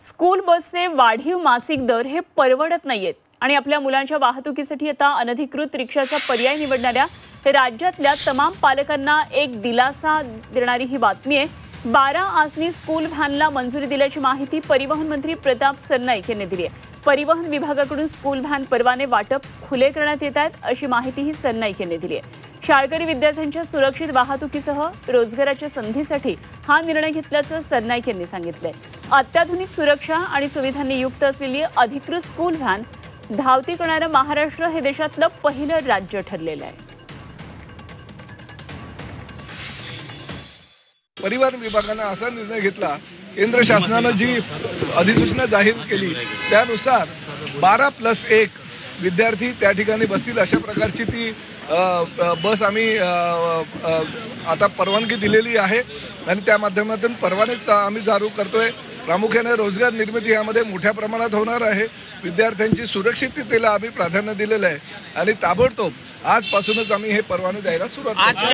School बसचे वाढीव मासिक दर हे परवडत नाहीयेत आणि आपल्या मुलांच्या वाहतुकीसाठी आता अनधिकृत रिक्षाचा पर्याय निवडणाऱ्या राज्यातल्या तमाम पालकांना एक दिलासा देणारी ही बातमी आहे। 12 आसनी स्कूल व्हॅनला मंजुरी दिल्याची माहिती परिवहन मंत्री प्रताप सरनाईक यांनी दिली आहे। परिवहन विभागाकडून स्कूल व्हॅन परवाने वाटप खुले करण्यात येत आहेत अशी माहितीही सरनाईक यांनी दिली आहे। शाळकरी विद्यार्थ्यांच्या सुरक्षित वाहतुकीसह रोजगाराच्या संधीसाठी हा निर्णय घेतल्याचं सरनाईक यांनी सांगितलंय। अत्याधुनिक सुरक्षा आणि सुविधांनी युक्त असलेली अधिकृत स्कूल व्हॅन धावती करणारं महाराष्ट्र हे देशातलं पहिलं राज्य ठरलेलं आहे। परिवहन विभागाने असा निर्णय घेतला, केंद्र शासनाने जी अधिसूचना जाहीर केली त्यानुसार 12+1 विद्यार्थी त्या ठिकाणी बसतील अशा प्रकारची ती बस आम्ही आता परवानगी दिलेली आहे आणि त्या माध्यमातून परवानेच आम्ही जारी करतोय। प्रामुख्याने रोजगार निर्मिती यामध्ये मोठ्या प्रमाणात होणार आहे। विद्यार्थ्यांची सुरक्षिततेला आम्ही प्राधान्य दिलेलं आहे आणि ताबडतोब आजपासूनच आम्ही हे परवाने द्यायला सुरुवात करतो।